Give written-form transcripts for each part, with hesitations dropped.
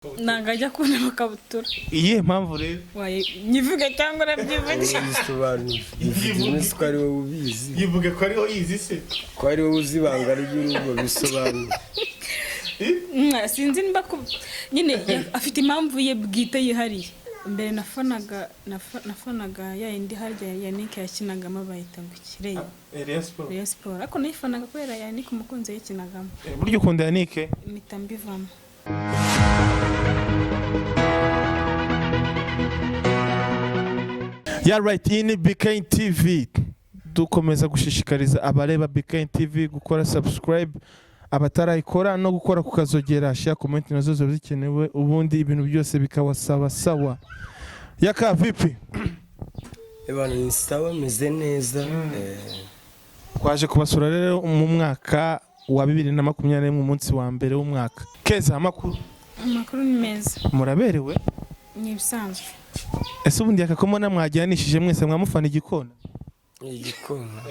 Nangajya kuna makabutura. Iyihe mpamvu rero? Waye nyivuge cyangwa nabyivuge. Bisobanuye. Ivuze ko ari wowe ubizi. Yivuge ko ari wowe yizi se. Ko ari wowe uzi ibanga ry'urugo bisobanuye. Sinzi nimba ko nyine afite impamvu ye bwite yihariye. Mbere nafanaga ya indi harya Yannick yakinagamo bayita ngo ikireye. Real Sport. Ako nayifanaga kubera Yannick umukunzi yakinagamo. Buryo ukunda Yannick? Mitambivamo. Yeah right, in BK TV dukomeza gushishikariza abareba BK TV gukora subscribe, abatarayikora no gukora kukazogera, share, comment nazo zo zikenewe, ubundi ibintu byose bikawa sawa. Yaka vipi? Ebana ni sawa, meze neza. Kwaje kubasura rero mu mwaka wa 2021 mu munsi wa mbere w'umwaka. KEZA amakuru ni meza. Muraberewe? Ni bisanzwe. Ese ubundi yakakomona mwajyanishije mwese mwamufana igikona? Igikona.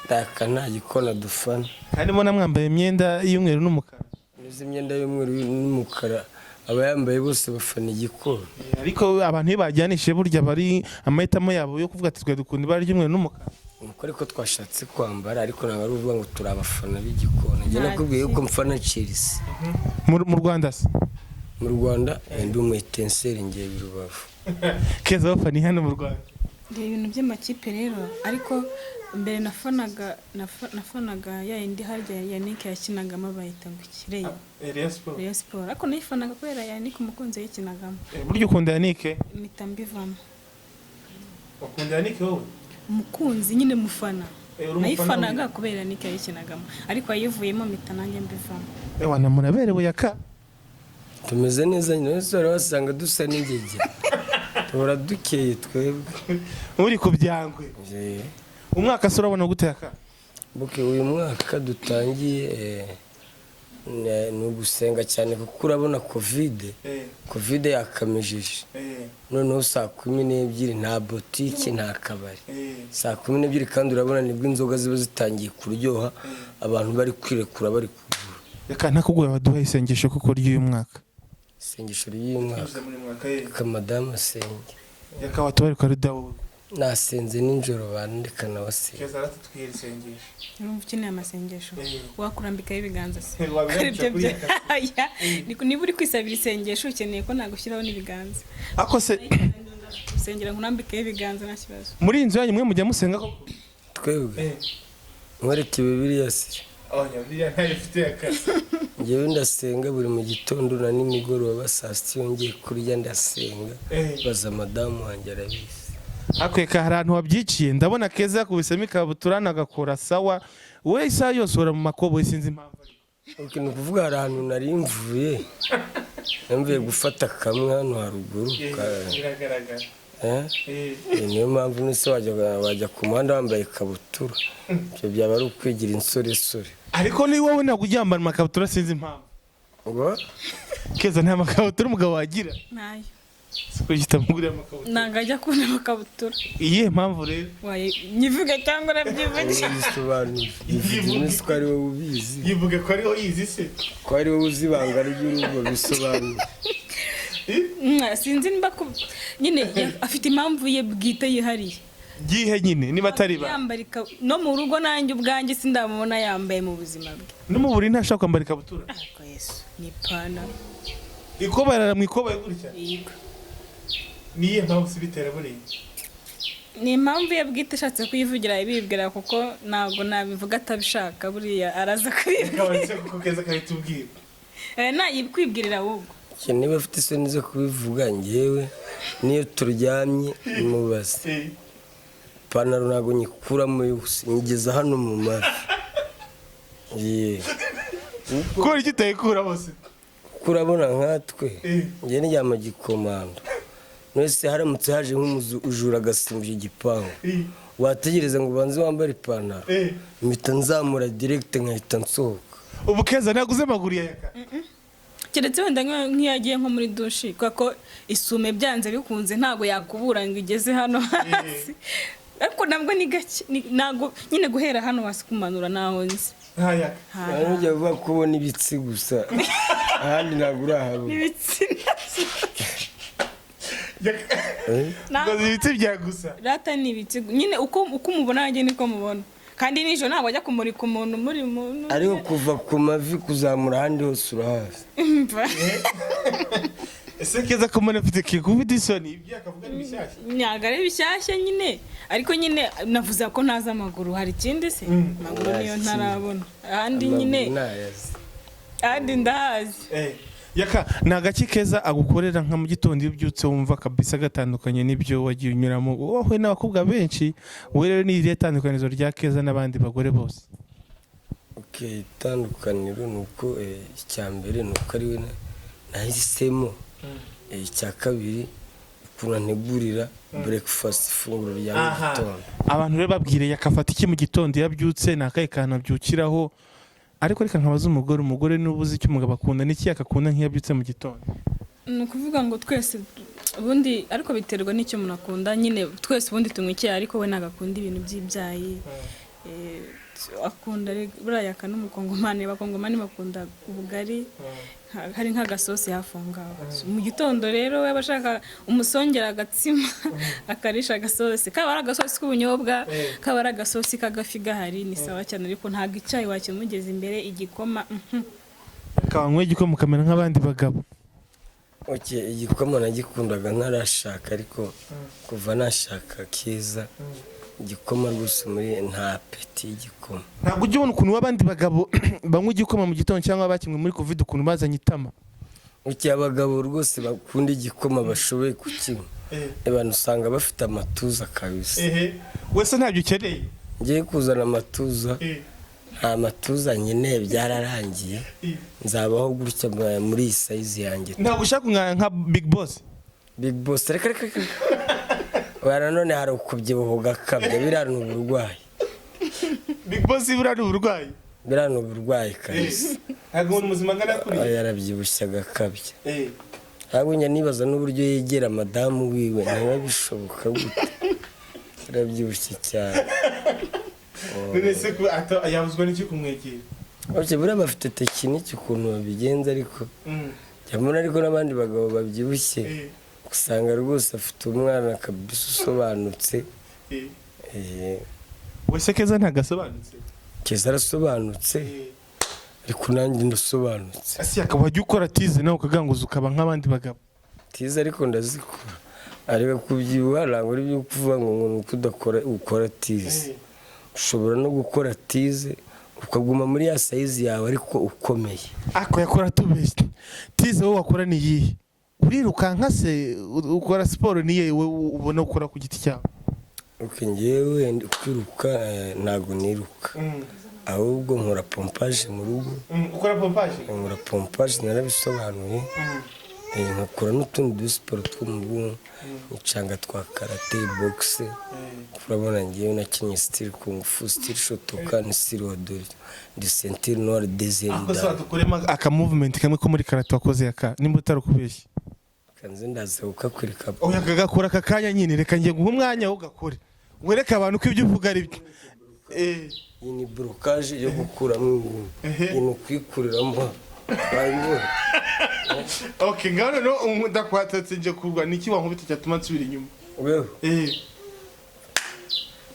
Taka nta gikona dufana. Kandi mbona mwambaye imyenda y'umweru n'umukara. Nizi imyenda y'umweru n'umukara. Abayambaye bose bafana igikona. Ariko abantu ntibajyanishije burya bari amahitamo yabo yo kuvuga ati twe dukunda ibara ry'umweru n'umukara. Nuko ariko twashatse kwambara ariko ntabwo ari uvuga ngo turabafana b'igikona. Njye nakubwiye yuko mfana Chelsea. Mu Rwanda se? Mu Rwanda ndi umwitenseri ngiye birubavu. KEZA bafani hano mu Rwanda. Ndi ibintu by'amakipe rero ariko mbere nafanaga ya indi harya Yannick yakinagamo bayita ngo ikireye. Real Sport. Ako nayifanaga kubera Yannick umukunzi yakinagamo. Buryo ukunda Yannick? Mitambivamo. Ukunda Yannick wowe? Umukunzi nyine mufana. Nayifanaga kubera Yannick yakinagamo ariko ayivuyemo mitanange mbivamo. Ewana muraberewe Yaka? Tumeze neza nyine sore wasanga dusa n'ingege. Tora dukeye twebwe. Uri ku byangwe. Umwaka se urabona gute Yaka? Buke uyu mwaka dutangiye no gusenga cyane kuko urabona covid yakamejije. Noneho saa 12 nta boutique nta kabari. Saa 12 kandi urabona nibwo inzoga ziba zitangiye kuryoha abantu bari kwirekura bari kugura. Yaka ntakugoye baduha isengesho kuko ry'uyu mwaka. Isengesho ry'uyu mwaka kamadama asenge. Yaka watubari kwa rudawo. Nasenze ninjoro bandikana wase. KEZA aratutwira isengesho. Urumva ukeneye amasengesho. Wakurambika ibiganza se. Niko niba uri kwisabira isengesho ukeneye ko nagushyiraho n'ibiganza. Ako se usengera nkurambika ibiganza nta kibazo. muri inzu yanyu mwe mujya musenga ko? Twebwe. Mwereke Bibiliya se. Bibiliya ntayo ifite Yaka. Ngewe ndasenga buri mu gitondo na nimugoroba saa 7 yongeye kurya ndasenga. Baza madamu wanjye arabizi. Akweka harantu wabyiciye ndabona KEZA kubisema ikabutura nagakora sawa we isa yose ura mu makobo isinzi impamvu. Okay nukuvuga harantu nari mvuye. Namvuye gufata kamwe hano haruguru. Biragaragara. Niyo mpamvu nise wajya ku muhanda wambaye ikabutura. Ibyo byaba ari ukwigira insoresore. Ariko ni wowe nagujyambara makabutura sinzi impamvu. Ngo KEZA nta makabutura umugabo wagira. Nayo. Sikugita mugure makabutura. Nangajya kuna makabutura. Iyihe mpamvu rero? Waye nyivuge cyangwa nabyivuge. bisobanuye. Ivuze ko ari wowe ubizi. Yivuge ko ari wowe yizi se. Ko ari wowe uzi ibanga ry'urugo bisobanuye. Sinzi nimba ko nyine afite impamvu ye bwite yihariye. Gihe nyine niba atari ba. Yambarika no mu rugo nanjye ubwanjye sindamubona yambaye mu buzima bwe. No mu buri ntashaka kwambara ikabutura. Ariko Yesu ni pana. Ikobara mu ikoba gutya. Yego. Niye mpamvu sibitera buri. Ni impamvu ye bwite ashatse kuyivugira ibibwira kuko ntago nabivuga atabishaka buriya araza kubivuga. Kabanze kuko KEZA kahitubwira. Nayikwibwirira ahubwo. Niba afite isoni zo kubivuga ngewe niyo turyamye mubaze. Panaro nago nyikuramo yose ngeza hano mu mavi. Ko iki tayikura bose. Kurabona nkatwe ngiye ndyama gikomando. Nese haramutse haje nk'umujura agasimbye igipangu. Wategereza ngo banze wambare ipantaro. Impita nzamura direct nkahita nsohoka. Ubu KEZA naguze maguru ya Yaka. Keretse wenda nk'iyagiye nko muri dushi kuko isume byanze bikunze ntago yakubura ngo igeze hano hasi. Ariko nabwo ni gake nago nyine guhera hano wasi kumanura naho nzi. Ntujya vuba kubona ibitsi gusa. ahandi ntabwo uraharuka n'ibitsina ngo ibiti bya gusa rata ni ibiti nyine uko umubona nanjye niko mubona kandi nijoro ntabwo ajya kumurika umuntu muri muntu ariko kuva ku mavi kuzamura ahandi hose urahazi ese Keza ko mbona afite kikubita isoni ibyo akavuga ni bishyashya nyaga ari bishyashya nyine ariko nyine navuze ko ntazi amaguru hari ikindi se amaguru niyo ntarabona ahandi nyine ahandi ndahazi Yaka nagaki Keza agukorera nka mu gitondo iyo ubyutse wumva kabisa gatandukanye n'ibyo wagiye unyuramo wowe n'abakobwa benshi wowe rero ni irihe tandukanizo rya Keza n'abandi bagore bose itandukaniro ni uko icya mbere ni uko ari we nahisemo icya kabiri ukuntu ntegurira breakfast ifunguro rya mu gitondo abantu rero babwire yakafata iki mu gitondo iyo abyutse nakaye kantu abyukiraho ariko reka nkabaza umugore n'ubuzi icyo umugabo akunda n'iki yakakunda nk'iyo abyutse mu gitondo ni ukuvuga ngo twese ubundi ariko biterwa n'icyo umuntu akunda nyine twese ubundi tunywa icyayi ariko we nagakunda ibintu by'ibyayi akunda buriya yaka n'umukongomani abakongomani bakunda ubugari hari nk'agasosi hafi aho ngaho mu gitondo rero we abashaka umusongera agatsima akarisha agasosi kaba ari agasosi k'ubunyobwa kaba ari agasosi k'agafi gahari ni sawa cyane ariko ntabwo icyayi wakimugeza imbere igikoma akanywa igikoma ukamera nk'abandi bagabo igikoma nagikundaga ntarashaka ariko kuva nashaka Keza igikoma rwose muri nta peti y'igikoma ntabwo ujya ubona ukuntu w'abandi bagabo banywa igikoma mu gitondo cyangwa bakimwe muri covid ukuntu bazanye itama abagabo rwose bakunda igikoma bashoboye kukinywa abantu usanga bafite amatuza kabisa wese ntabyo ukeneye ngiye kuzana amatuza nta matuza nyine byararangiye nzabaho gutya muri iyi sayizi yanjye ntabwo ushaka nka big boss reka none hari ukubyibuha ugakabya biriya ni uburwayi big boss biriya ni uburwayi biriya ni uburwayi kabisa ntabwo umuntu muzima angana kuriya yarabyibushye agakabya ntabwo njya nibaza n'uburyo yegera madamu wiwe ntiba bishoboka gute yarabyibushye cyane none se ko yabuzwa n'iki kumwegera buriya bafite tekiniki ukuntu babigenza ariko cyangwa ariko n'abandi bagabo babyibushye usanga rwose afite umwana kabisa usobanutse wese Keza ntagasobanutse Keza arasobanutse ariko nanjye ndasobanutse asi akaba wajya ukora tize nawe ukaganguza ukaba nk'abandi bagabo tize ariko ndazikora ariko kubyibuha ntabwo ari byo kuvuga ngo nuko ukora tize ushobora no gukora tize ukaguma muri ya sayizi yawe ariko ukomeye ako yakora tubeshye tize wowe wakora ni iyihe urirukanka se ukora siporo niye ubona ukora ku giti cyawe ngewe kwiruka ntabwo niruka ahubwo nkora pompaje mu rugo ukora pompaje nkora pompaje narabisobanuye nkakora n'utundi dusiporo two mu rugo nicanga twa karate boxe urabona ngewe nakinnye style kung fu style shotoka ni style wadori de ceinture noire deuxième dan dukorema aka movement kamwe ko muri karate wakoze yaka nimba utarukubeshye kanze ndaza ukakwereka oya kagakora aka kanya nyine reka ngiye guha umwanya ugakore wereke abantu ko ibyo uvuga ari byo iyi ni blocage yo gukuramo ibintu kwikuriramo okay ngano no ndakwatatse nje kurwa niki wankubita cyatuma nsubira inyuma wewe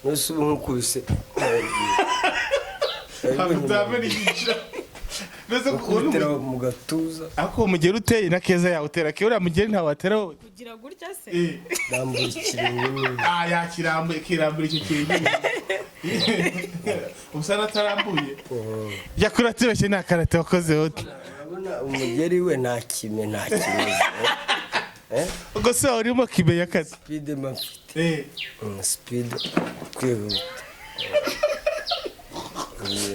nose nkukubise Abutame nigisha Nese kubitera mu gatuza ako mugera uteye na Keza yawe utera ke uriya mugeri nta watera wowe kugira gutya se ndambukira yakirambuye kirambura icyo kintu usana tarambuye yakura tibeshye nta karate wakoze hote urabona umugeri we nta kimeze ubwo se urimo kibe yakaze speed mafite speed kwihuta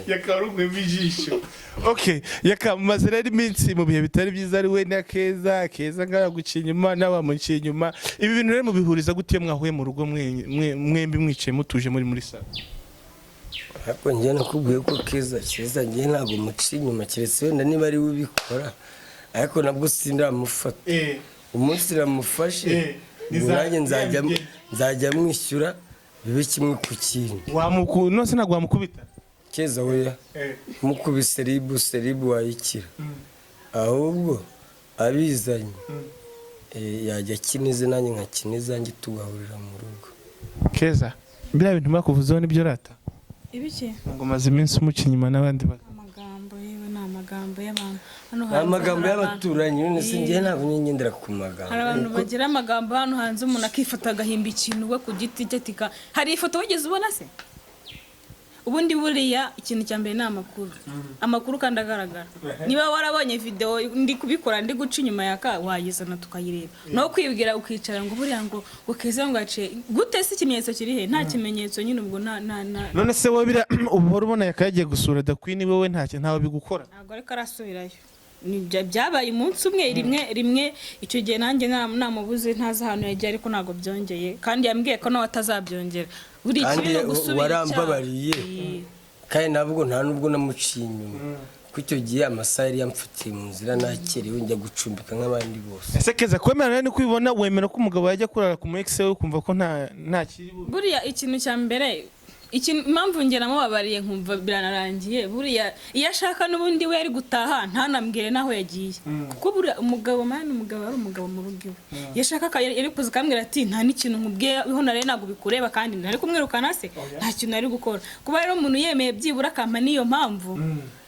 yakarumwe bijisho okay yakamaze rero iminsi mu bihe bitari byiza ari we na Keza ngaya guciye inyuma n'abamuciye inyuma ibi bintu rero mubihuriza gute mwahuye mu rugo mwembi mwicaye mutuje muri sala ariko njye nakubwiye ko Keza njye ntabwo muciye inyuma keretse wenda niba ari we ubikora ariko nabwo sindamufata umunsi namufashe nanjye nzajya mwishyura bibe kimwe ku kintu nose ntabwo wamukubita Keza weya mukubise seribu wayikira ahubwo abizanye yajya akinize nanjye nkakiniza njye tugahurira mu rugo. Keza biriya bintu bakuvuzeho nibyo rata ibiki ngo maze iminsi umuca inyuma n'abandi amagambo yewe ni amagambo y'abantu hano amagambo y'abaturanyi none se njye ntabwo ngendera ku magambo. hari abantu bagira amagambo hano hanze umuntu akifata agahimba ikintu we ku giti cye tika hari ifoto wigeze ubona se ubundi buriya ikintu cya mbere ni amakuru kandi agaragara niba warabonye video ndi kubikora ndi guca inyuma yaka wayizana tukayireba no kwibwira ukicara ngo buriya ngo KEZA ngo ace gute se ikimenyetso kiri he nta kimenyetso nyine ubwo none se wowe bira ubora ubona yakagiye gusura da Queen wowe ntawe bigukora ntabwo ariko arasubirayo byabaye umunsi umwe rimwe icyo gihe nanjye namubuze ntaza ahantu yagiye ariko ntabwo byongeye kandi yambwiye ko nawe atazabyongera buri kintu gusubira warambabariye kandi nabwo nta nubwo namuciye inyuma kuko icyo gihe amasaha yari yamfatiye mu nzira nakerewe njya gucumbika nk'abandi bose. Ese KEZA kwemera ni kwibona wemera ko umugabo yajya kurara ku ex we ukumva ko nta kiri buriya ikintu cya mbere impamvu ngera mubabariye nkumva biranarangiye buriya iyo ashaka n'ubundi we ari gutaha ntanambwire naho yagiye kuko buriya umugabo ari umugabo mu rugo iwe yashaka yari kuza akambwira ati nta n'ikintu nkubwiye iho nare ntabwo bikureba kandi ntari kumwirukana se nta kintu ari gukora kuba rero umuntu yemeye byibura akampa niyo mpamvu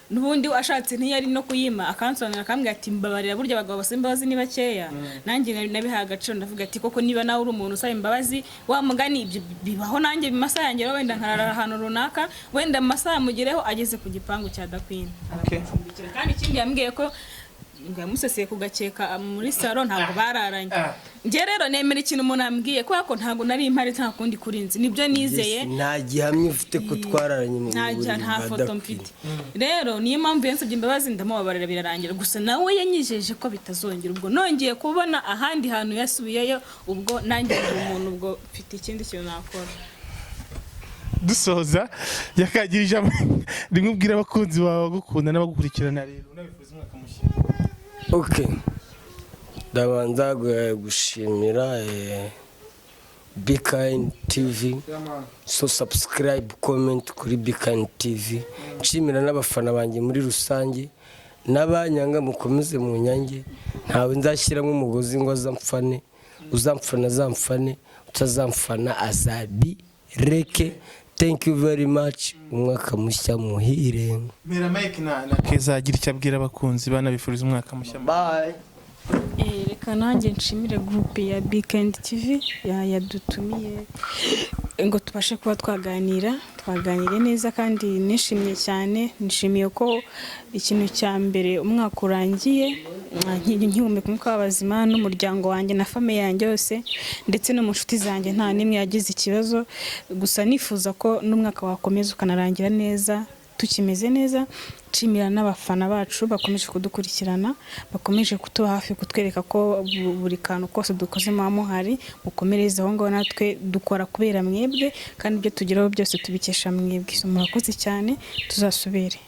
nubundi ashatse ntiyari no kuyima akansobanura akambwira ati mbabarira burya abagabo bose imbabazi ni bakeya nanjye nabihaye agaciro ndavuga ati koko niba nawe uri umuntu usaba imbabazi wa mugani ibyo bibaho nanjye bimasaha yanjye wenda nkarara ahantu runaka wenda amasaha mugireho ageze ku gipangu cya da Queen kandi ikindi yambwiye ko yamuseseye kugakeka muri salon ntabwo bararanye nge rero nemera ikintu umuntu ambwiye kubera ko ntabwo nari impari nta kundi kurinzi nibyo nizeye nta gihamya ufite ko twararanye mu nta foto mfite rero niyo mpamvu yansabye imbabazi ndamubabarira birarangira gusa nawe yanyijeje ko bitazongera ubwo nongeye kubona ahandi hantu yasubiyeyo ubwo nanjye umuntu ubwo mfite ikindi kintu nakora. Dusoza yakagira ijambo rimwe ubwira abakunzi bawe gukunda n'abagukurikirana rero unabifuza umwaka mushya. Okay, ndabanza gushimira BKN TV, so subscribe, comment kuri BKN TV. Nshimira n'abafana banjye muri rusange n'abanyanga mukomeze mu nyange ntawe nzashyiramo umugozi ngo azamfane uzamfana zamfane utazamfana azabi reke. Thank you very much. Umwaka mushya muhire. Mera Mike na KEZA agira icyo abwira abakunzi banabifuriza umwaka mushya. Bye. Reka nanjye nshimire groupe ya BKN TV yadutumiye ngo tubashe kuba twaganire neza kandi nishimiye cyane nishimiye ko ikintu cya mbere umwaka urangiye nkihumeka umwuka w'abazima n'umuryango wanjye na famille yanjye yose ndetse no mu nshuti zanjye nta nimwe yagize ikibazo gusa nifuza ko n'umwaka wakomeza ukanarangira neza tukimeze neza. Nshimira n'abafana bacu bakomeje kudukurikirana bakomeje kutuba hafi kutwereka ko buri kantu kose dukoze muhari mukomereza aho ngaho natwe dukora kubera mwebwe kandi ibyo tugeraho byose tubikesha mwebwe. Murakoze cyane tuzasubire.